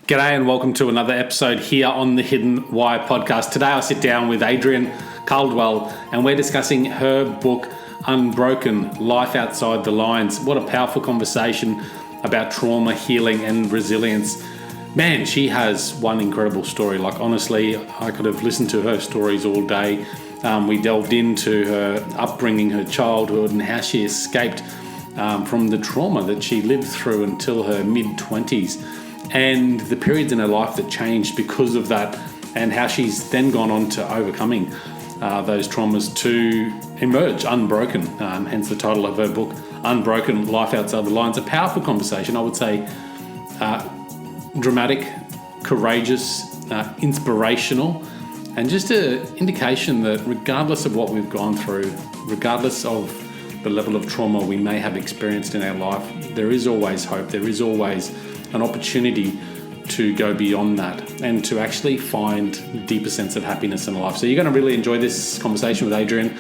G'day and welcome to another episode here on the Hidden Why podcast. Today I sit down with Adriene Caldwell and we're discussing her book, Unbroken, Life Outside the Lines. What a powerful conversation about trauma, healing and resilience. Man, she has one incredible story. Like honestly, I could have listened to her stories all day. We delved into her upbringing, her childhood and how she escaped from the trauma that she lived through until her mid-20s. And the periods in her life that changed because of that, and how she's then gone on to overcoming those traumas to emerge unbroken, hence the title of her book, Unbroken, Life Outside the Lines. A powerful conversation, I would say, dramatic, courageous, inspirational, and just an indication that regardless of what we've gone through, regardless of the level of trauma we may have experienced in our life, there is always hope, there is always an opportunity to go beyond that and to actually find a deeper sense of happiness in life. So you're going to really enjoy this conversation with Adriene.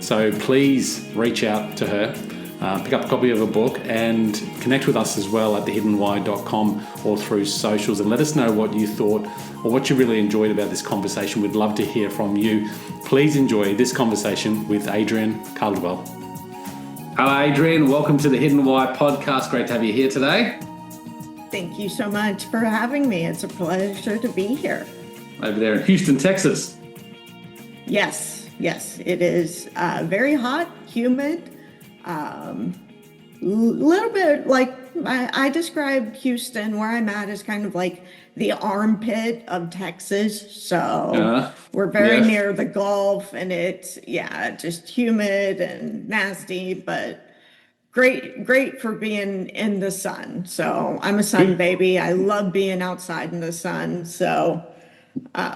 So please reach out to her, pick up a copy of her book and connect with us as well at thehiddenwhy.com or through socials, and let us know what you thought or what you really enjoyed about this conversation. We'd love to hear from you. Please enjoy this conversation with Adriene Caldwell. Hello Adriene, welcome to the Hidden Why podcast. Great to have you here today. Thank you so much for having me. It's a pleasure to be here. Over there in Houston, Texas. Yes, it is very hot, humid, little bit like I describe Houston, where I'm at, as kind of like the armpit of Texas. So we're very near the Gulf, and it's just humid and nasty, but great for being in the sun. So I'm a sun baby. I love being outside in the sun. So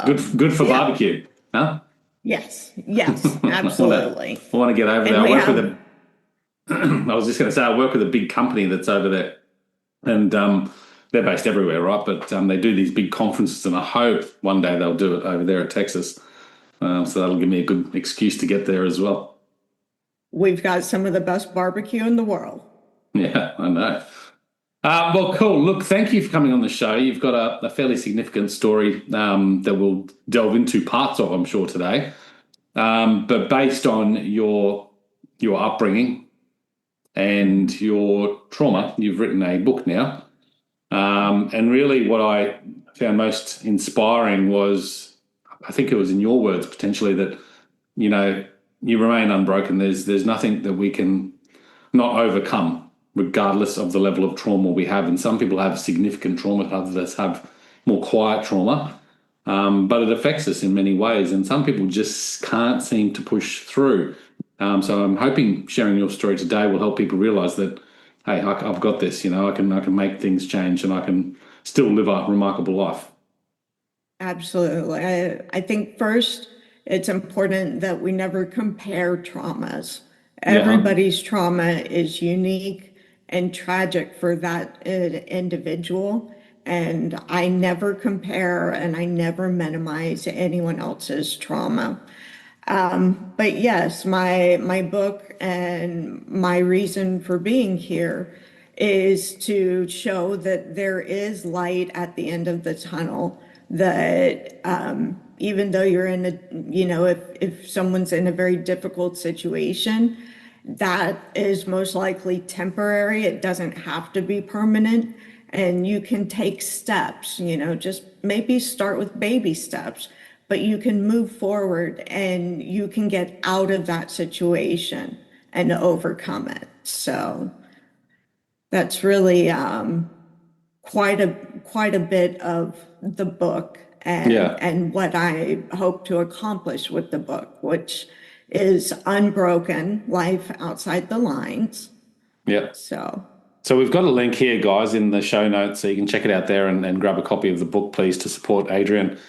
good for barbecue, huh? Yes, absolutely. I want to get over there. I was just going to say, I work with a big company that's over there, and they're based everywhere, right? But they do these big conferences, and I hope one day they'll do it over there at Texas. So that'll give me a good excuse to get there as well. We've got some of the best barbecue in the world. Yeah, I know. Well, cool. Look, thank you for coming on the show. You've got a fairly significant story that we'll delve into parts of, I'm sure, today. But based on your upbringing and your trauma, you've written a book now. And really what I found most inspiring was, I think it was in your words potentially, that, you remain unbroken. There's nothing that we can not overcome, regardless of the level of trauma we have. And some people have significant trauma, others have more quiet trauma, but it affects us in many ways. And some people just can't seem to push through. So I'm hoping sharing your story today will help people realize that, hey, I've got this. I can make things change, and I can still live a remarkable life. Absolutely. I think first, it's important that we never compare traumas. Everybody's trauma is unique and tragic for that individual. And I never compare and I never minimize anyone else's trauma. But yes, my book and my reason for being here is to show that there is light at the end of the tunnel, that even though you're in if someone's in a very difficult situation, that is most likely temporary. It doesn't have to be permanent. And you can take steps, just maybe start with baby steps, but you can move forward and you can get out of that situation and overcome it. So that's really quite a bit of the book. And what I hope to accomplish with the book, which is Unbroken, Life Outside the Lines. Yeah. So we've got a link here, guys, in the show notes, so you can check it out there and grab a copy of the book, please, to support Adriene.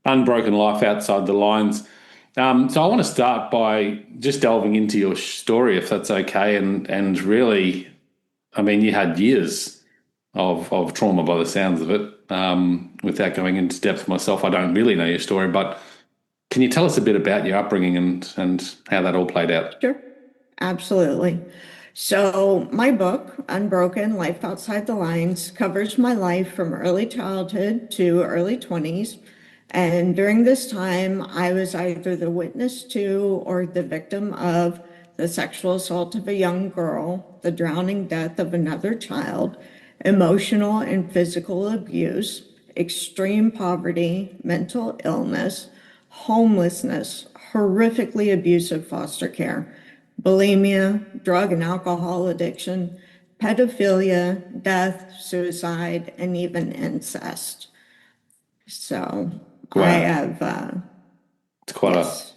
Unbroken, Life Outside the Lines. So I want to start by just delving into your story, if that's okay. And really, I mean, you had years of trauma by the sounds of it. Without going into depth myself, I don't really know your story, but can you tell us a bit about your upbringing and how that all played out? Sure, absolutely. So my book, Unbroken, Life Outside the Lines, covers my life from early childhood to early 20s. And during this time, I was either the witness to or the victim of the sexual assault of a young girl, the drowning death of another child, emotional and physical abuse, extreme poverty, mental illness, homelessness, horrifically abusive foster care, bulimia, drug and alcohol addiction, pedophilia, death, suicide, and even incest. So I Wow. have, It's quite yes,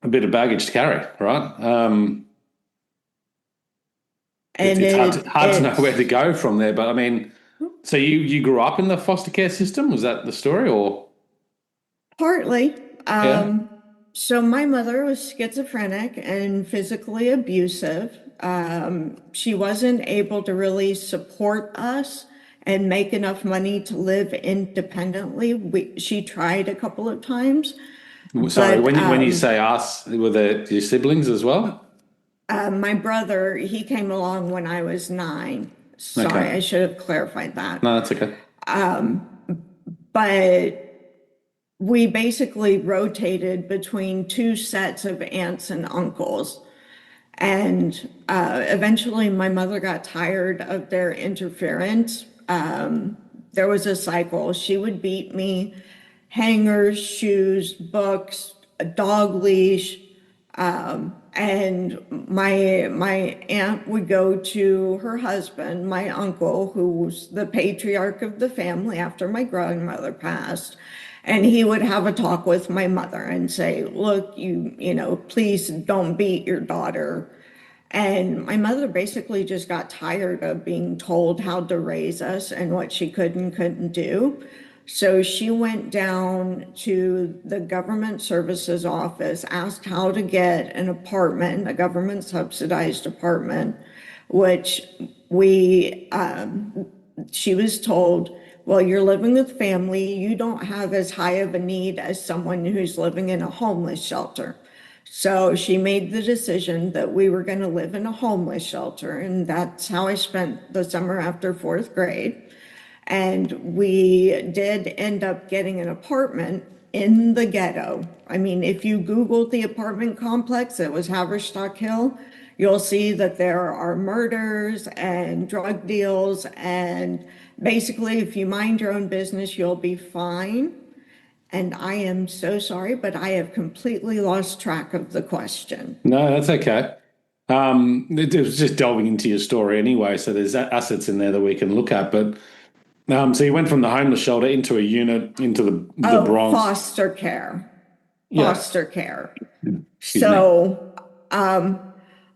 a bit of baggage to carry, right? and It's it hard to know where to it's go from there. But I mean, so you grew up in the foster care system? Was that the story, or partly. yeah? So my mother was schizophrenic and physically abusive. She wasn't able to really support us and make enough money to live independently. She tried a couple of times, Sorry, but when you say us, were there your siblings as well? my brother, he came along when I was 9. Sorry, Okay, I should have clarified that. no, that's okay. But we basically rotated between two sets of aunts and uncles. And eventually, my mother got tired of their interference. There was a cycle. She would beat me, hangers, shoes, books, a dog leash. And my aunt would go to her husband, my uncle, who was the patriarch of the family after my grandmother passed, and he would have a talk with my mother and say, "Look, please don't beat your daughter." And my mother basically just got tired of being told how to raise us and what she could and couldn't do. So she went down to the government services office, asked how to get an apartment, a government subsidized apartment, which we, she was told, well, you're living with family. You don't have as high of a need as someone who's living in a homeless shelter. So she made the decision that we were going to live in a homeless shelter. And that's how I spent the summer after fourth grade. And we did end up getting an apartment in the ghetto. I mean, if you Googled the apartment complex, it was Haverstock Hill, you'll see that there are murders and drug deals. And basically, if you mind your own business, you'll be fine. And I am so sorry, but I have completely lost track of the question. No, that's okay. It was just delving into your story anyway, so there's assets in there that we can look at. But so you went from the homeless shelter into a unit into the Oh, Bronx. foster care. Yeah, Foster care. excuse me. So,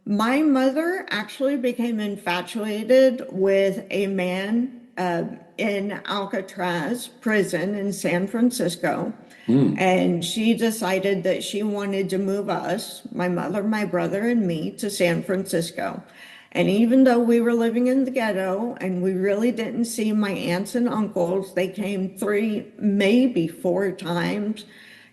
my mother actually became infatuated with a man in Alcatraz prison in San Francisco. Mm. And she decided that she wanted to move us, my mother, my brother, and me, to San Francisco. And even though we were living in the ghetto and we really didn't see my aunts and uncles, they came 3, maybe 4 times,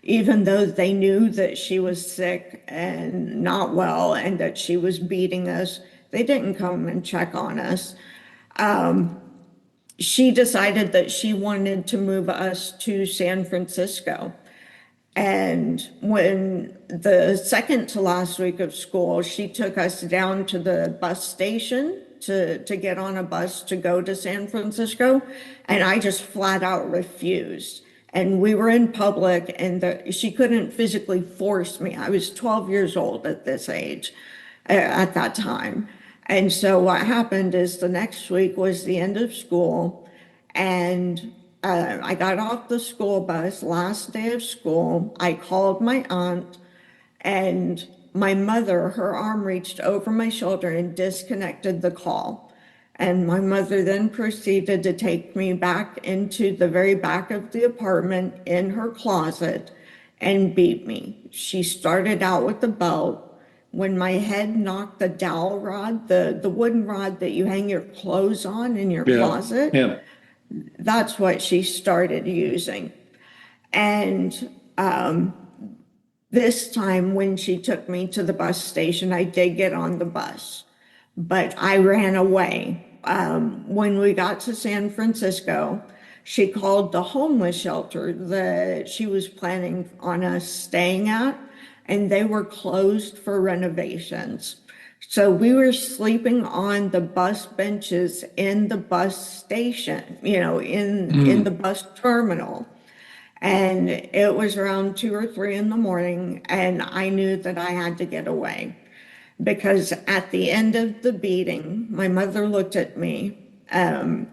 even though they knew that she was sick and not well and that she was beating us. They didn't come and check on us. She decided that she wanted to move us to San Francisco. And when the second to last week of school, she took us down to the bus station to get on a bus to go to San Francisco. And I just flat out refused. And we were in public, and she couldn't physically force me. I was 12 years old at this age, at that time. And so what happened is the next week was the end of school, and I got off the school bus last day of school. I called my aunt, and my mother, her arm reached over my shoulder and disconnected the call. And my mother then proceeded to take me back into the very back of the apartment in her closet and beat me. She started out with the belt. When my head knocked the dowel rod, the wooden rod that you hang your clothes on in your Yeah, closet, yeah. that's what she started using. And This time when she took me to the bus station, I did get on the bus, but I ran away. When we got to San Francisco, she called the homeless shelter that she was planning on us staying at, and they were closed for renovations. So we were sleeping on the bus benches in the bus station, in the bus terminal. And it was around 2 or 3 in the morning, and I knew that I had to get away because at the end of the beating, my mother looked at me,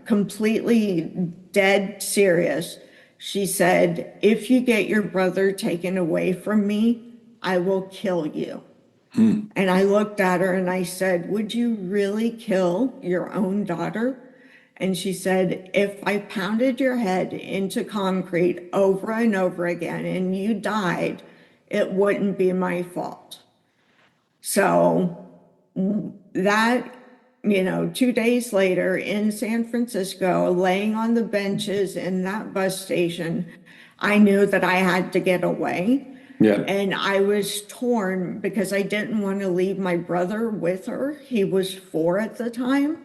completely dead serious. She said, "If you get your brother taken away from me, I will kill you." And I looked at her and I said, "Would you really kill your own daughter?" And she said, "If I pounded your head into concrete over and over again and you died, it wouldn't be my fault." So that, 2 days later in San Francisco, laying on the benches in that bus station, I knew that I had to get away. Yeah. And I was torn because I didn't want to leave my brother with her. He was 4 at the time.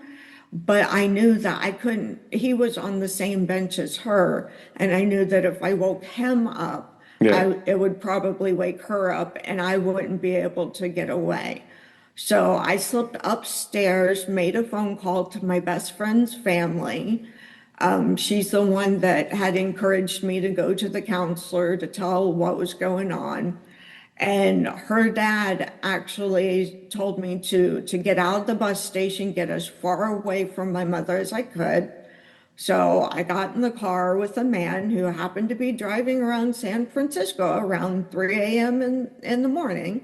But I knew that I couldn't, he was on the same bench as her. And I knew that if I woke him up, Yeah. it would probably wake her up and I wouldn't be able to get away. So I slipped upstairs, made a phone call to my best friend's family. She's the one that had encouraged me to go to the counselor to tell what was going on. And her dad actually told me to get out of the bus station, get as far away from my mother as I could. So I got in the car with a man who happened to be driving around San Francisco around 3 a.m. in the morning.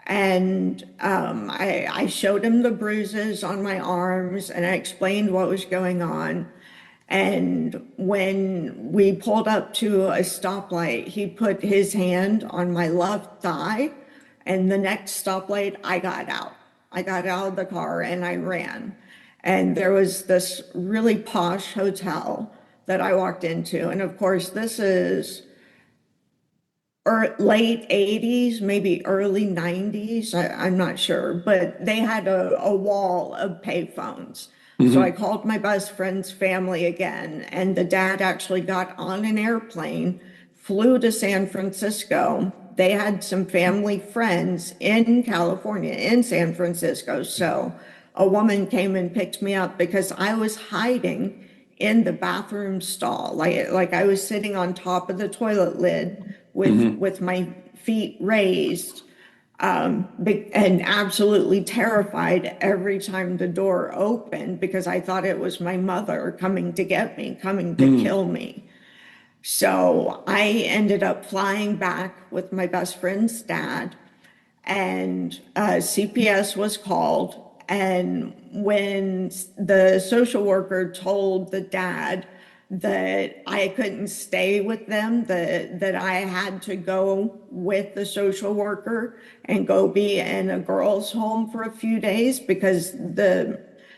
And I showed him the bruises on my arms and I explained what was going on. And when we pulled up to a stoplight, he put his hand on my left thigh. And the next stoplight, I got out. I got out of the car and I ran. And there was this really posh hotel that I walked into. And of course, this is late 80s, maybe early 90s. I'm not sure, but they had a wall of payphones. So I called my best friend's family again, and the dad actually got on an airplane, flew to San Francisco. They had some family friends in California, in San Francisco. So a woman came and picked me up because I was hiding in the bathroom stall. Like I was sitting on top of the toilet lid with my feet raised, and absolutely terrified every time the door opened because I thought it was my mother coming to get me, coming to kill me. So I ended up flying back with my best friend's dad, and CPS was called. And when the social worker told the dad that I couldn't stay with them, that I had to go with the social worker and go be in a girls' home for a few days because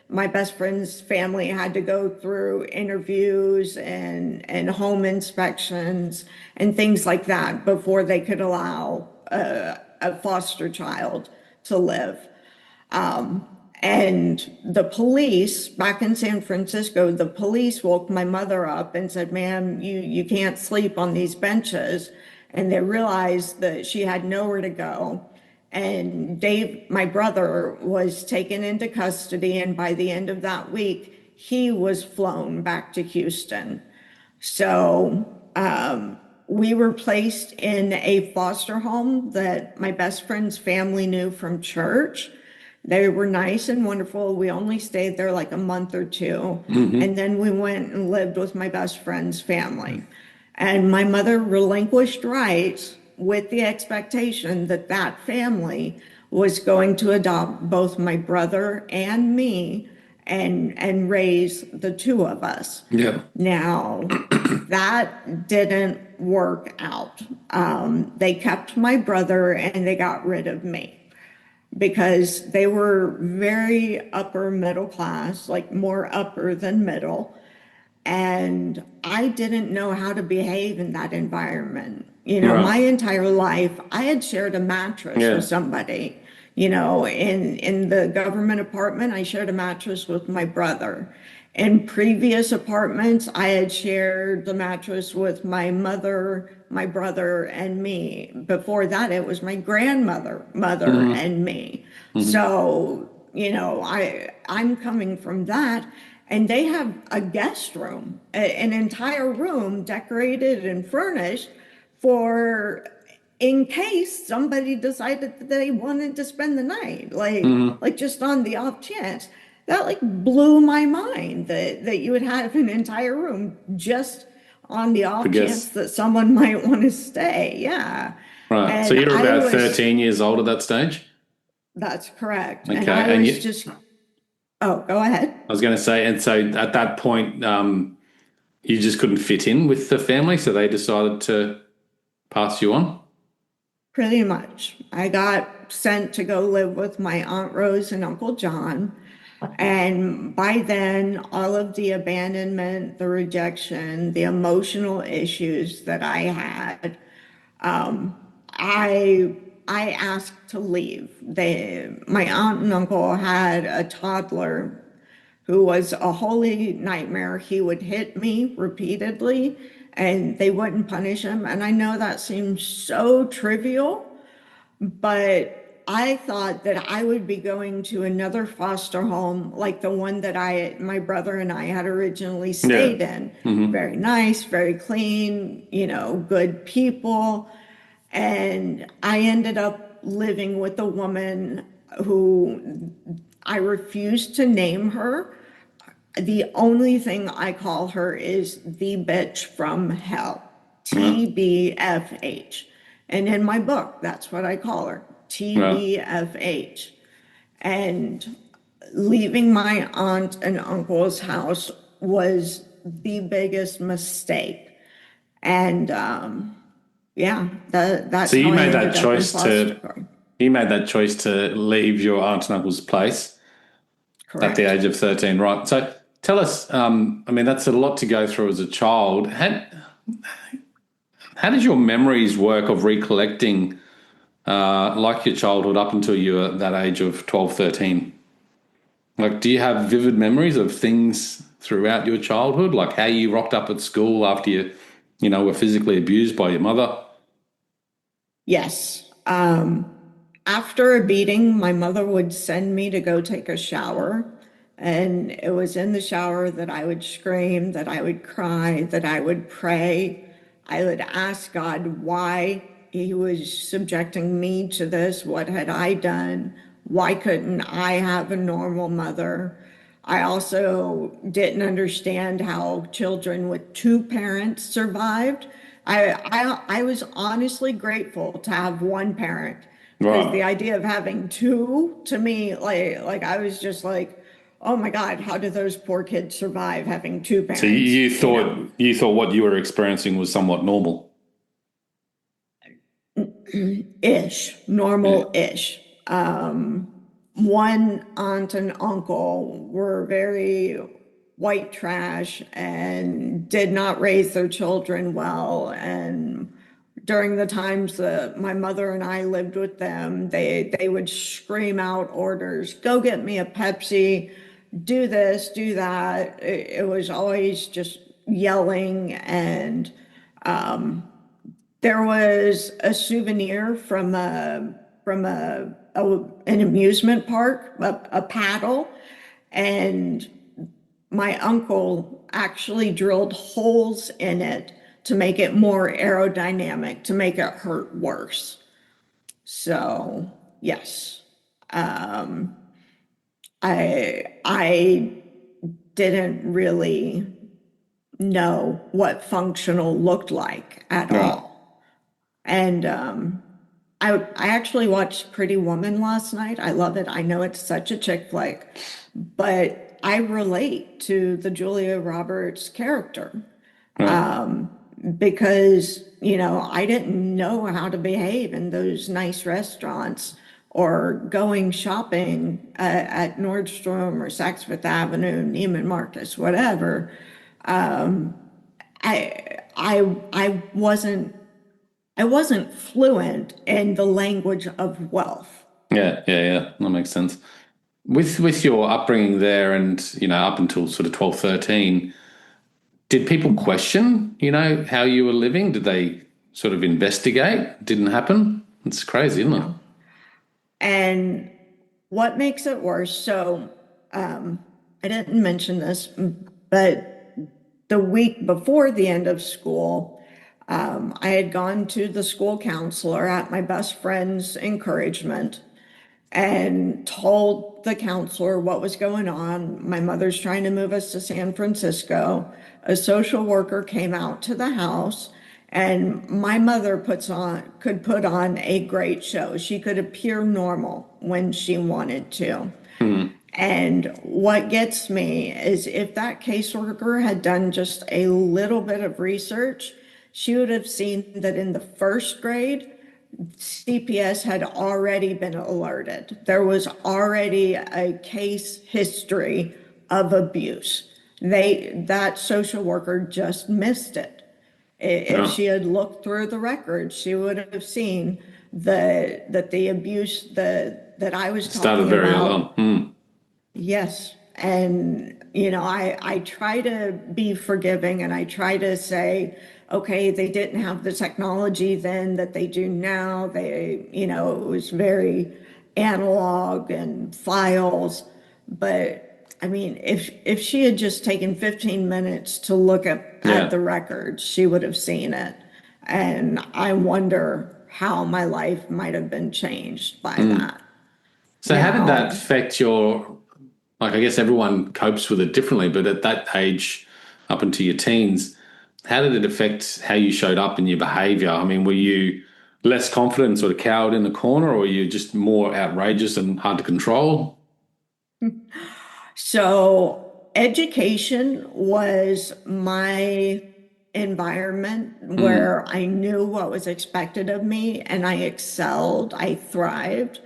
my best friend's family had to go through interviews and home inspections and things like that before they could allow a foster child to live. And the police back in San Francisco, the police woke my mother up and said, "Ma'am, you can't sleep on these benches." And they realized that she had nowhere to go. And Dave, my brother, was taken into custody. And by the end of that week, he was flown back to Houston. So we were placed in a foster home that my best friend's family knew from church. They were nice and wonderful. We only stayed there like a month or two. And then we went and lived with my best friend's family. And my mother relinquished rights with the expectation that that family was going to adopt both my brother and me and raise the two of us. Yeah. Now, that didn't work out. They kept my brother and they got rid of me because they were very upper middle class, like more upper than middle. And I didn't know how to behave in that environment. My Right. entire life, I had shared a mattress with Yeah. somebody. In the government apartment, I shared a mattress with my brother. In previous apartments, I had shared the mattress with my mother, my brother, and me. Before that, it was my grandmother, mother, Hmm. and me. Hmm. So, I'm coming from that. And they have a guest room, an entire room decorated and furnished for in case somebody decided that they wanted to spend the night, Hmm. like just on the off chance. That like blew my mind that you would have an entire room just on the I off chance guess. that someone might want to stay. Yeah. Right. So And you're about 13 years old at that stage? that's correct. And Okay. I And was you, just, oh, go ahead. I was going to say, and so at that point, you just couldn't fit in with the family, so they decided to pass you on? Pretty much. I got sent to go live with my Aunt Rose and Uncle John. And by then, all of the abandonment, the rejection, the emotional issues that I had, I I asked to leave. My aunt and uncle had a toddler who was a holy nightmare. He would hit me repeatedly and they wouldn't punish him. And I know that seems so trivial, but I thought that I would be going to another foster home like the one that my brother and I had originally Yeah. stayed in. Hmm. Very nice, very clean, good people. And I ended up living with a woman who I refused to name her. The only thing I call her is the bitch from hell, Yeah. TBFH. And in my book, that's what I call her, Yeah. TBFH. And leaving my aunt and uncle's house was the biggest mistake. And yeah, So that's how I ended up in foster care. you made that choice to leave your aunt and uncle's place at the Correct. age of 13, right? So tell us, I mean, that's a lot to go through as a child. How did your memories work of recollecting like your childhood up until you were that age of 12, 13? Like, do you have vivid memories of things throughout your childhood? Like how you rocked up at school after were physically abused by your mother? Yes. After a beating, my mother would send me to go take a shower. And it was in the shower that I would scream, that I would cry, that I would pray. I would ask God why he was subjecting me to this. What had I done? Why couldn't I have a normal mother? I also didn't understand how children with two parents survived. I was honestly grateful to have one parent because Right. the idea of having two to me, like I was just like, oh my God, how do those poor kids survive having two So parents? you thought what you were experiencing was somewhat normal. Ish, Yeah. normal-ish. One aunt and uncle were very white trash and did not raise their children well. And during the times that my mother and I lived with them, they would scream out orders, go get me a Pepsi, do this, do that. It was always just yelling. And there was a souvenir from an amusement park, a paddle, and my uncle actually drilled holes in it to make it more aerodynamic, to make it hurt worse. So, yes, I didn't really know what functional looked like at Right. all. And I actually watched Pretty Woman last night. I love it. I know it's such a chick flick, but I relate to the Julia Roberts character Right. because, I didn't know how to behave in those nice restaurants or going shopping at Nordstrom or Saks Fifth Avenue, Neiman Marcus, whatever. I wasn't I wasn't fluent in the language of wealth. Yeah. That makes sense. With your upbringing there and, up until sort of 12, 13, did people question, how you were living? Did they sort of investigate? Didn't happen? It's crazy, isn't it? No. And what makes it worse? So, I didn't mention this, but the week before the end of school, I had gone to the school counselor at my best friend's encouragement and told the counselor what was going on. My mother's trying to move us to San Francisco. A social worker came out to the house, and my mother could put on a great show. She could appear normal when she wanted to. And what gets me is if that caseworker had done just a little bit of research, she would have seen that in the first grade, CPS had already been alerted. There was already a case history of abuse. That social worker just missed it. If Yeah. she had looked through the records, she would have seen that the abuse that I was Started talking very early on. about. Yes. And, I try to be forgiving and I try to say, okay, they didn't have the technology then that they do now. It was very analog and files. But I mean, if she had just taken 15 minutes to look at Yeah. the records, she would have seen it. And I wonder how my life might have been changed by that. So how did that Now, affect your, like, I guess everyone copes with it differently, but at that age, up into your teens, how did it affect how you showed up in your behavior? I mean, were you less confident, sort of cowered in the corner, or were you just more outrageous and hard to control? So education was my environment Mm. where I knew what was expected of me and I excelled, I thrived.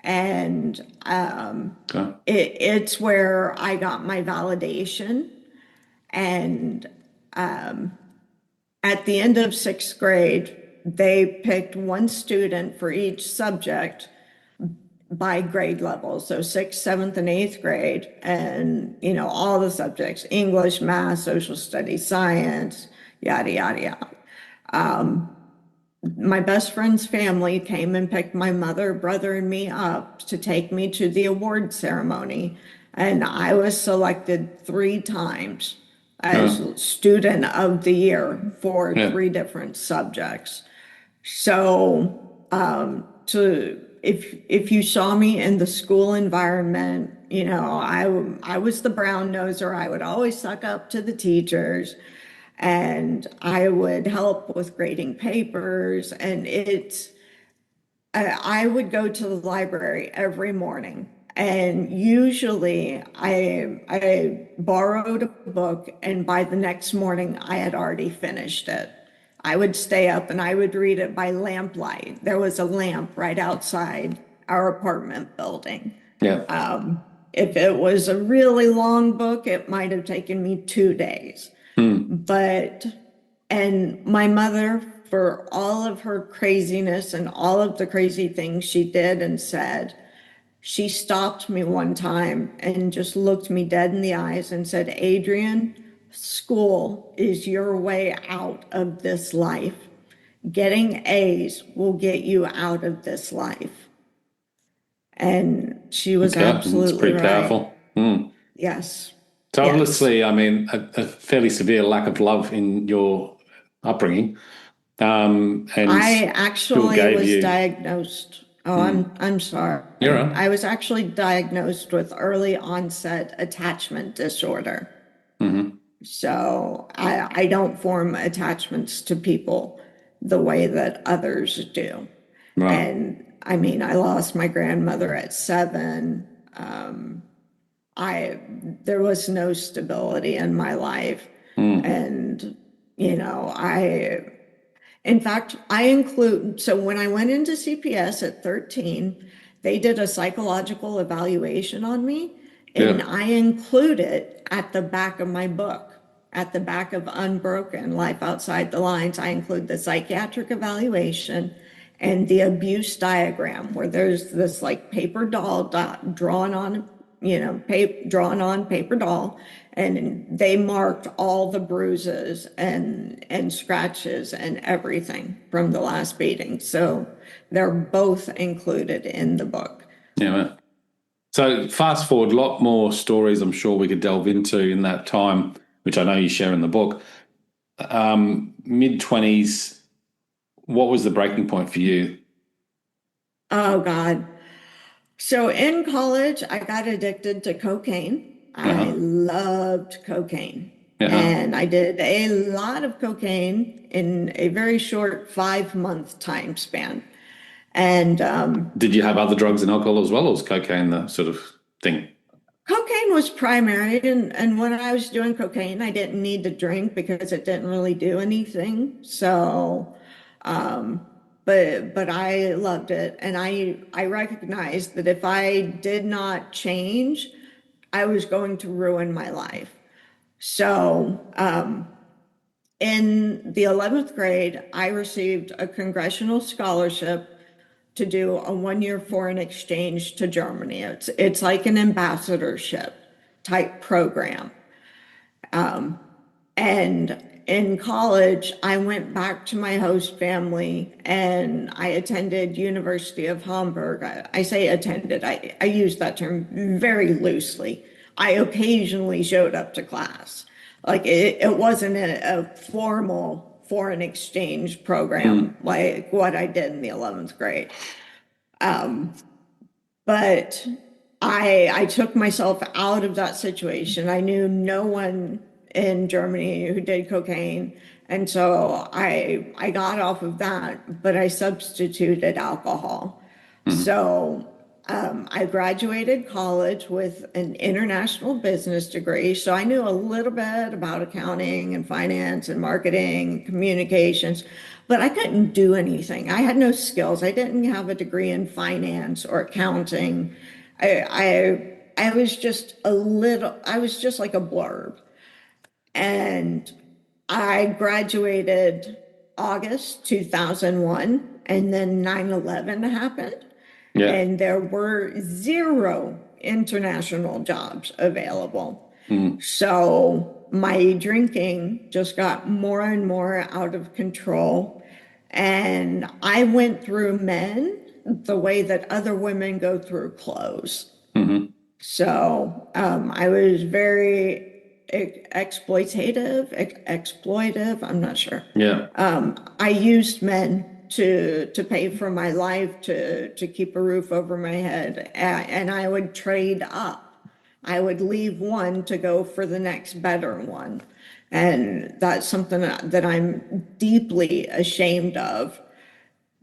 And Okay. it's where I got my validation. And at the end of sixth grade, they picked one student for each subject by grade level. So sixth, seventh, and eighth grade, and all the subjects: English, math, social studies, science, yada, yada, yada. My best friend's family came and picked my mother, brother, and me up to take me to the award ceremony. And I was selected 3 times as Yeah. student of the year for Yeah. 3 different subjects. So, if you saw me in the school environment, I was the brown noser. I would always suck up to the teachers, and I would help with grading papers. And I would go to the library every morning. And usually I borrowed a book, and by the next morning, I had already finished it. I would stay up and I would read it by lamplight. There was a lamp right outside our apartment building. Yeah. If it was a really long book, it might have taken me 2 days. Mm. But, and my mother, for all of her craziness and all of the crazy things she did and said, she stopped me one time and just looked me dead in the eyes and said, Adrienne, school is your way out of this life. Getting A's will get you out of this life. And she was Okay. It's absolutely pretty right. powerful. Mm. Yes. So Yes. obviously, I mean, a fairly severe lack of love in your upbringing, and I still actually gave was you. diagnosed. Oh, Mm. I'm sorry. You're right. I was actually diagnosed with early onset attachment disorder. Hmm. So I don't form attachments to people the way that others do. Right. And I mean, I lost my grandmother at 7. I There was no stability in my life. Mm. And, in fact, so when I went into CPS at 13, they did a psychological evaluation on me, and Yeah. I include it at the back of my book. at the back of Unbroken, Life Outside the Lines, I include the psychiatric evaluation and the abuse diagram, where there's this like paper doll drawn on, drawn on paper doll, and they marked all the bruises and scratches and everything from the last beating. So they're both included in the book. Yeah. Right. So fast forward, a lot more stories I'm sure we could delve into in that time, which I know you share in the book. Mid-20s, what was the breaking point for you? Oh, God. So in college, I got addicted to cocaine. I loved cocaine. And I did a lot of cocaine in a very short 5-month time span. And did you have other drugs and alcohol as well, or was cocaine the sort of thing? Cocaine was primary. And when I was doing cocaine, I didn't need to drink because it didn't really do anything. So, but I loved it. And I recognized that if I did not change, I was going to ruin my life. So, in the 11th grade, I received a congressional scholarship to do a 1-year foreign exchange to Germany. It's like an ambassadorship type program. And in college, I went back to my host family and I attended University of Hamburg. I say attended, I use that term very loosely. I occasionally showed up to class. Like it wasn't a formal foreign exchange program like what I did in the 11th grade. But I took myself out of that situation. I knew no one in Germany who did cocaine. And so I got off of that, but I substituted alcohol. So I graduated college with an international business degree. So I knew a little bit about accounting and finance and marketing, communications, but I couldn't do anything. I had no skills. I didn't have a degree in finance or accounting. I was just I was just like a blurb. And I graduated August 2001, and then 9/11 happened. Yeah. And there were 0 international jobs available. So my drinking just got more and more out of control. And I went through men the way that other women go through clothes. So I was very exploitive, I'm not sure. Yeah. I used men to pay for my life, to keep a roof over my head, and I would trade up. I would leave one to go for the next better one. And that's something that I'm deeply ashamed of,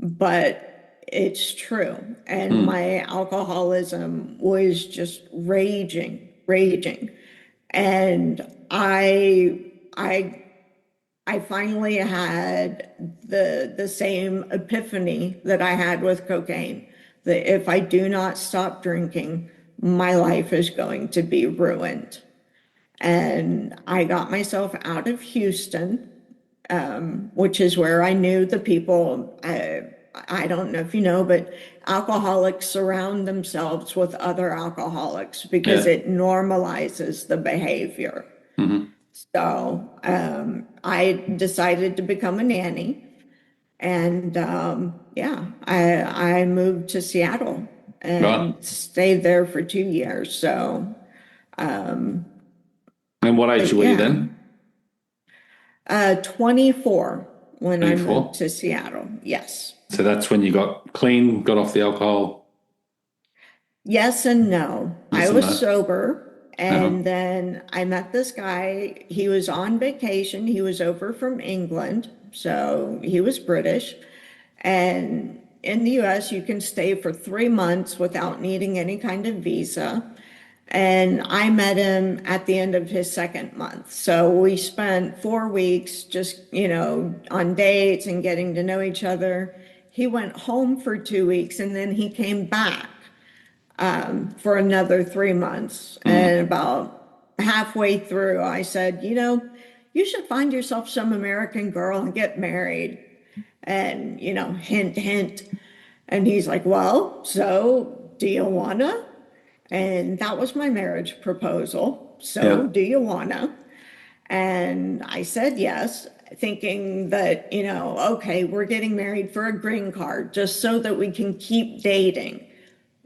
but it's true. And my alcoholism was just raging. And I finally had the same epiphany that I had with cocaine, that if I do not stop drinking, my life is going to be ruined. And I got myself out of Houston, which is where I knew the people. I don't know if you know, but alcoholics surround themselves with other alcoholics because it normalizes the behavior. So I decided to become a nanny. And I moved to Seattle and stayed there for 2 years. So. And what age were you then? 24 when 24? I moved to Seattle. Yes. So that's when you got clean, got off the alcohol? Yes and no. Yes I and was no. sober, and then I met this guy. He was on vacation. He was over from England, so he was British. And in the US, you can stay for 3 months without needing any kind of visa. And I met him at the end of his 2nd month. So we spent 4 weeks just, on dates and getting to know each other. He went home for 2 weeks and then he came back for another 3 months. And about halfway through, I said, you should find yourself some American girl and get married. And, hint, hint. And he's like, well, so do you wanna? And that was my marriage proposal. So Yeah. do you wanna? And I said yes, thinking that, okay, we're getting married for a green card just so that we can keep dating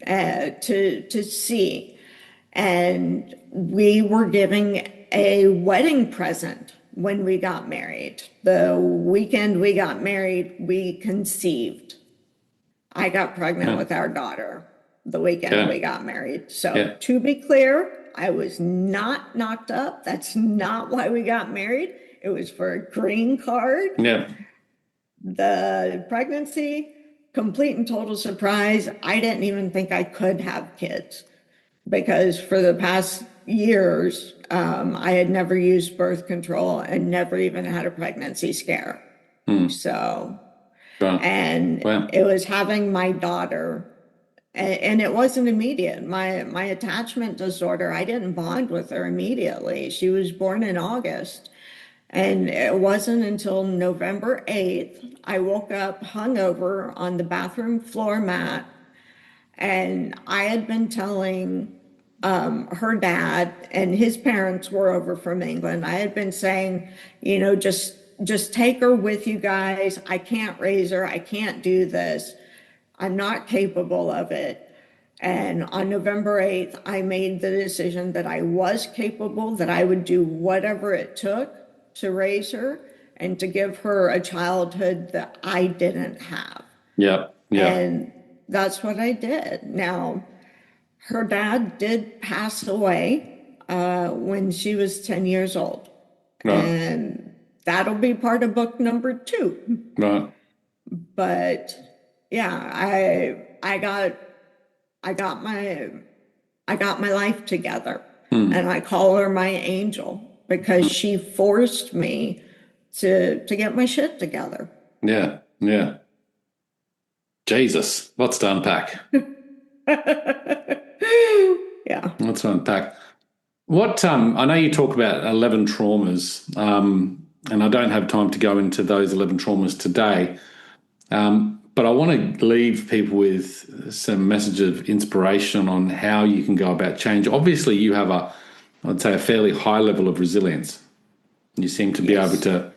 to see. And we were giving a wedding present when we got married. The weekend we got married, we conceived. I got pregnant with our daughter the weekend we got married. So to be clear, I was not knocked up. That's not why we got married. It was for a green card. Yeah. The pregnancy, complete and total surprise. I didn't even think I could have kids because for the past years, I had never used birth control and never even had a pregnancy scare. So, and it was having my daughter, and it wasn't immediate. My attachment disorder, I didn't bond with her immediately. She was born in August. And it wasn't until November 8th, I woke up hungover on the bathroom floor mat. And I had been telling her dad, and his parents were over from England. I had been saying, just take her with you guys. I can't raise her. I can't do this. I'm not capable of it. And on November 8th, I made the decision that I was capable, that I would do whatever it took to raise her and to give her a childhood that I didn't have. Yeah. And that's what I did. Now, her dad did pass away when she was 10 years old. Right. And that'll be part of book number 2. Right. But yeah, I got my life together. And I call her my angel because she forced me to get my shit together. Yeah. Yeah. Jesus, lots to unpack. Yeah. Lots to unpack. What I know you talk about 11 traumas, and I don't have time to go into those 11 traumas today. But I want to leave people with some message of inspiration on how you can go about change. Obviously, you have I'd say a fairly high level of resilience. You seem to be able to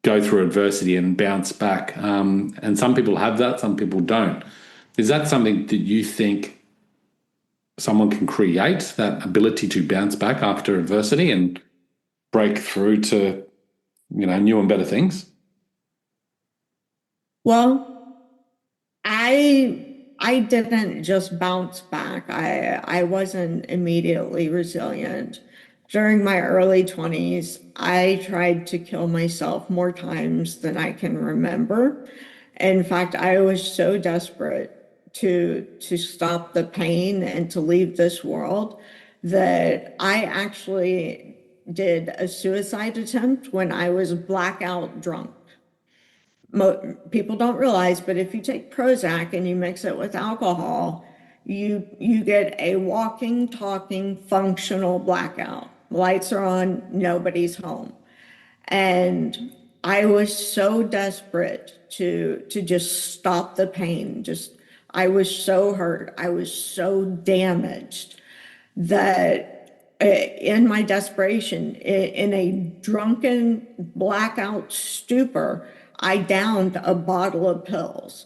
go through adversity and bounce back. And some people have that, some people don't. Is that something that you think someone can create, that ability to bounce back after adversity and break through to, new and better things? Well, I didn't just bounce back. I wasn't immediately resilient. During my early 20s, I tried to kill myself more times than I can remember. In fact, I was so desperate to stop the pain and to leave this world that I actually did a suicide attempt when I was blackout drunk. People don't realize, but if you take Prozac and you mix it with alcohol, you get a walking, talking, functional blackout. Lights are on, nobody's home. And I was so desperate to just stop the pain. I was so hurt. I was so damaged that in my desperation, in a drunken blackout stupor, I downed a bottle of pills.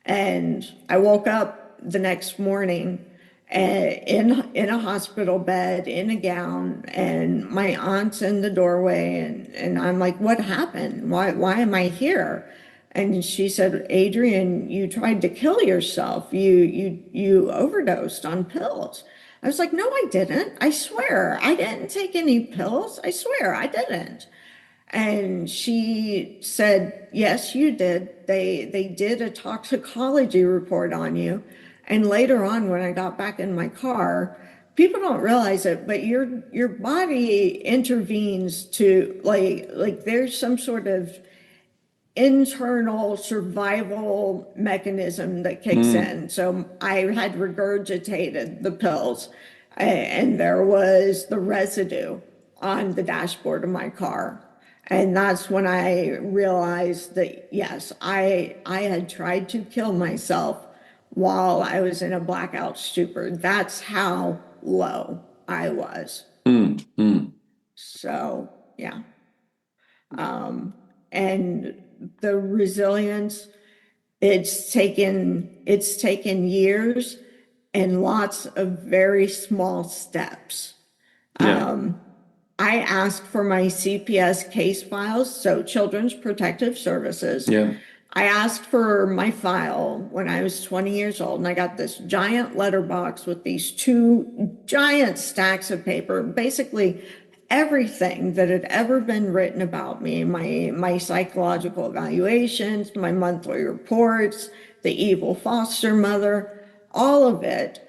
And I woke up the next morning in a hospital bed, in a gown, and my aunt's in the doorway, and I'm like, what happened? Why am I here? And she said, Adriene, you tried to kill yourself. You overdosed on pills. I was like, no, I didn't. I swear, I didn't take any pills. I swear, I didn't. And she said, yes, you did. They did a toxicology report on you. And later on, when I got back in my car, people don't realize it, but your body intervenes to like there's some sort of internal survival mechanism that kicks in. So I had regurgitated the pills, and there was the residue on the dashboard of my car. And that's when I realized that, yes, I had tried to kill myself while I was in a blackout stupor. That's how low I was. Mm, mm. So, yeah. And the resilience, it's taken years and lots of very small steps. Yeah. I asked for my CPS case files, so Children's Protective Services. Yeah. I asked for my file when I was 20 years old, and I got this giant letterbox with these two giant stacks of paper, basically everything that had ever been written about me, my psychological evaluations, my monthly reports, the evil foster mother, all of it.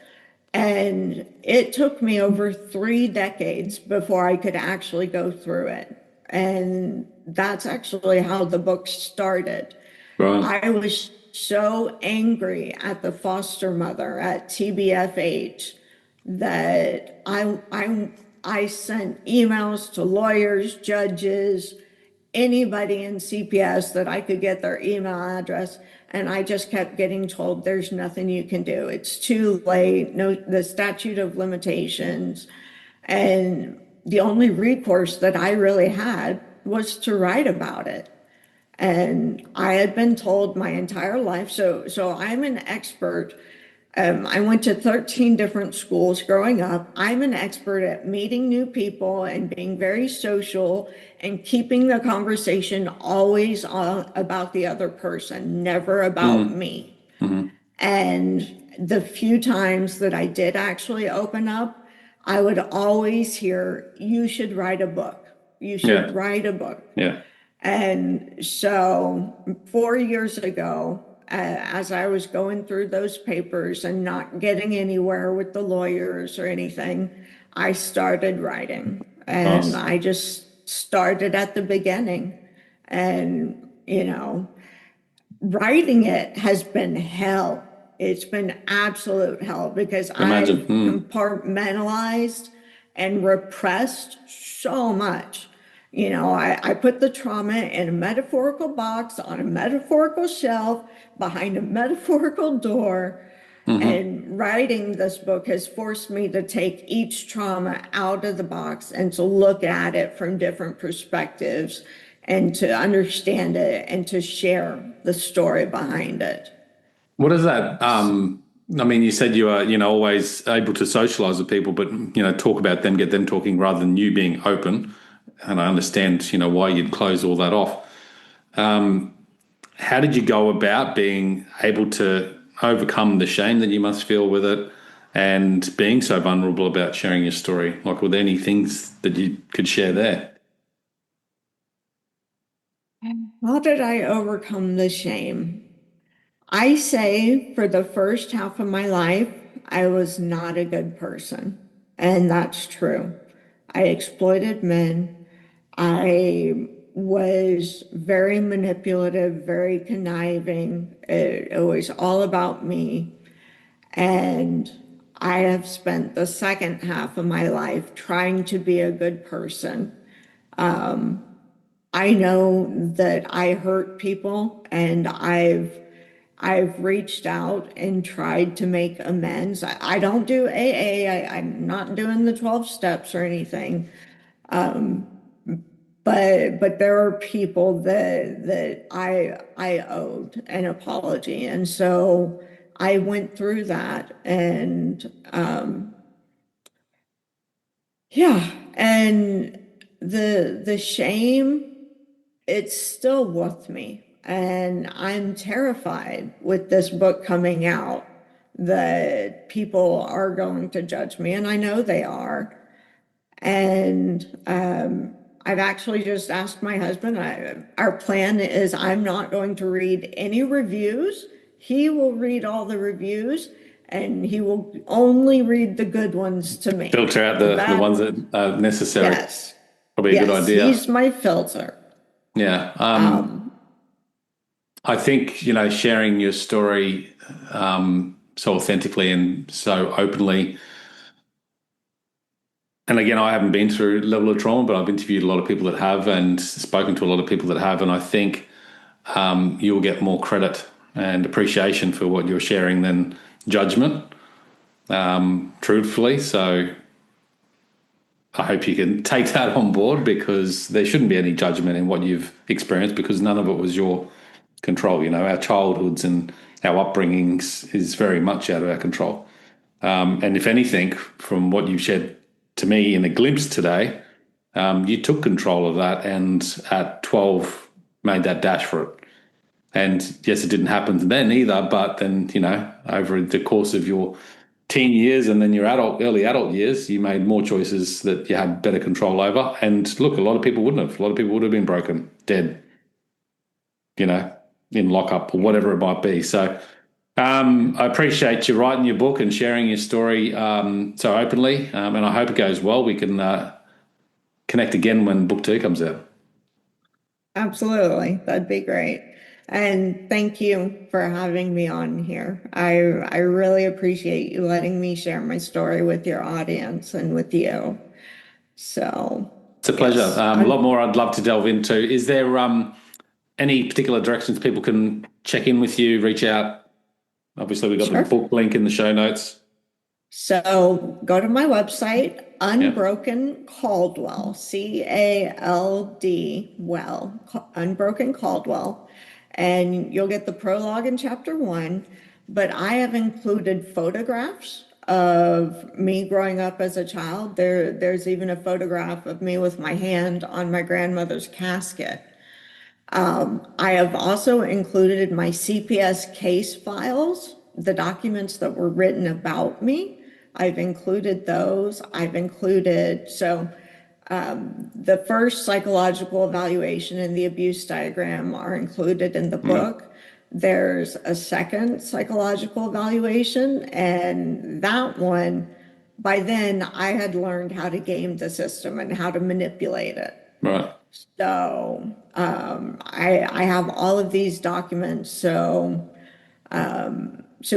And it took me over 3 decades before I could actually go through it. And that's actually how the book started. Right. I was so angry at the foster mother at TBFH that I sent emails to lawyers, judges, anybody in CPS that I could get their email address, and I just kept getting told there's nothing you can do. It's too late. No, the statute of limitations. And the only recourse that I really had was to write about it. And I had been told my entire life, so I'm an expert. I went to 13 different schools growing up. I'm an expert at meeting new people and being very social and keeping the conversation always about the other person, never about Mm, me. mm. And the few times that I did actually open up, I would always hear, you should write a book. You should Yeah. write a book. Yeah. And so 4 years ago, as I was going through those papers and not getting anywhere with the lawyers or anything, I started writing. And Nice. I just started at the beginning. And, writing it has been hell. It's been absolute hell because Imagine. I've Mm. compartmentalized and repressed so much. I put the trauma in a metaphorical box on a metaphorical shelf behind a metaphorical door. Hmm. And writing this book has forced me to take each trauma out of the box and to look at it from different perspectives and to understand it and to share the story behind it. What is that? I mean, you said you are, always able to socialize with people, but, talk about them, get them talking rather than you being open. And I understand, why you'd close all that off. How did you go about being able to overcome the shame that you must feel with it and being so vulnerable about sharing your story? Like, were there any things that you could share there? How did I overcome the shame? I say for the first half of my life, I was not a good person. And that's true. I exploited men. I was very manipulative, very conniving. It was all about me. And I have spent the second half of my life trying to be a good person. I know that I hurt people and I've reached out and tried to make amends. I don't do AA. I'm not doing the 12 steps or anything. But there are people that I owed an apology. And so I went through that and yeah, and the shame, it's still with me. And I'm terrified with this book coming out that people are going to judge me, and I know they are. And I've actually just asked my husband, our plan is I'm not going to read any reviews. He will read all the reviews and he will only read the good ones to me. Filter out the That, ones that are necessary. yes, Probably a good yes, idea. he's my filter. Yeah. I think, sharing your story so authentically and so openly and again, I haven't been through a level of trauma, but I've interviewed a lot of people that have and spoken to a lot of people that have, and I think you'll get more credit and appreciation for what you're sharing than judgment, truthfully. So I hope you can take that on board, because there shouldn't be any judgment in what you've experienced, because none of it was your control. Our childhoods and our upbringings is very much out of our control. And if anything, from what you've shared to me in a glimpse today, you took control of that, and at 12 made that dash for it. And yes, it didn't happen then either, but then, over the course of your teen years and then your early adult years, you made more choices that you had better control over. And look, a lot of people wouldn't have. A lot of people would have been broken, dead, in lockup or whatever it might be. So I appreciate you writing your book and sharing your story so openly, and I hope it goes well. We can connect again when book 2 comes out. Absolutely. That'd be great. And thank you for having me on here. I really appreciate you letting me share my story with your audience and with you. So it's a pleasure. Yes, a lot more I'd love to delve into. Is there any particular directions people can check in with you, reach out? Obviously, we've got the book link in the show notes. So go to my website, Unbroken Caldwell, C-A-L-D, Unbroken Caldwell, and you'll get the prologue in chapter 1. But I have included photographs of me growing up as a child. There's even a photograph of me with my hand on my grandmother's casket. I have also included my CPS case files, the documents that were written about me. I've included those. I've included, the first psychological evaluation and the abuse diagram are included in the book. There's a second psychological evaluation, and that one, by then I had learned how to game the system and how to manipulate it. Right. So I have all of these documents. So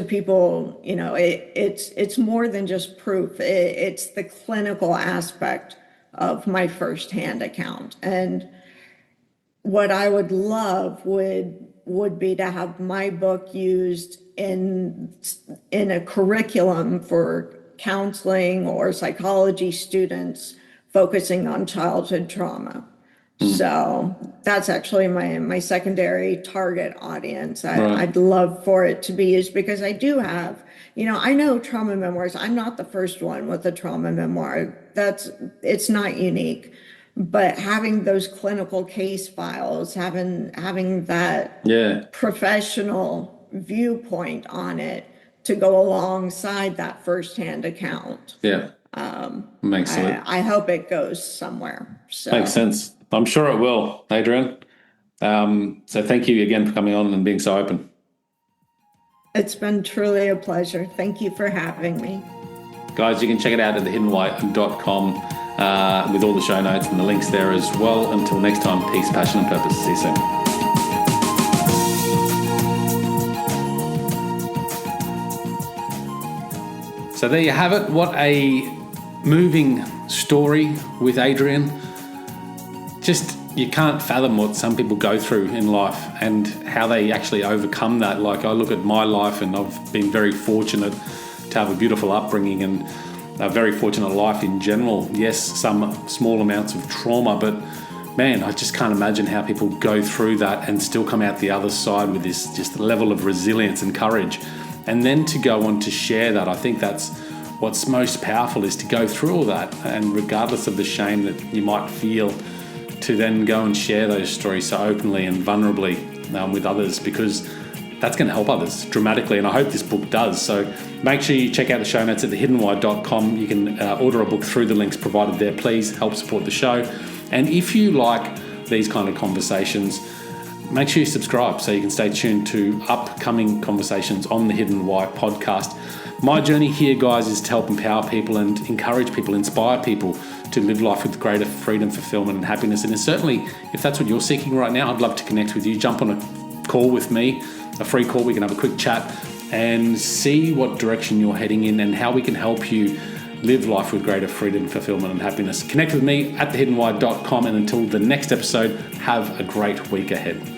people, it's more than just proof. It's the clinical aspect of my firsthand account. And what I would love would be to have my book used in a curriculum for counseling or psychology students focusing on childhood trauma. So that's actually my secondary target audience. I'd love for it to be used, because I do have, I know trauma memoirs. I'm not the first one with a trauma memoir. It's not unique, but having those clinical case files, having that professional viewpoint on it to go alongside that firsthand account. Yeah. Makes sense. I hope it goes somewhere. So. Makes sense. I'm sure it will, Adriene. So thank you again for coming on and being so open. It's been truly a pleasure. Thank you for having me. Guys, you can check it out at thehiddenwhy.com with all the show notes and the links there as well. Until next time, peace, passion, and purpose. See you soon. So there you have it. What a moving story with Adriene. Just, you can't fathom what some people go through in life and how they actually overcome that. Like, I look at my life and I've been very fortunate to have a beautiful upbringing and a very fortunate life in general. Yes, some small amounts of trauma, but man, I just can't imagine how people go through that and still come out the other side with this just level of resilience and courage. And then to go on to share that, I think that's what's most powerful, is to go through all that, and regardless of the shame that you might feel, to then go and share those stories so openly and vulnerably with others, because that's going to help others dramatically, and I hope this book does. So make sure you check out the show notes at thehiddenwhy.com. You can order a book through the links provided there. Please help support the show. And if you like these kind of conversations, make sure you subscribe so you can stay tuned to upcoming conversations on the Hidden Why podcast. My journey here, guys, is to help empower people and encourage people, inspire people to live life with greater freedom, fulfillment, and happiness. And certainly, if that's what you're seeking right now, I'd love to connect with you. Jump on a call with me, a free call. We can have a quick chat and see what direction you're heading in and how we can help you live life with greater freedom, fulfillment, and happiness. Connect with me at thehiddenwhy.com, and until the next episode, have a great week ahead.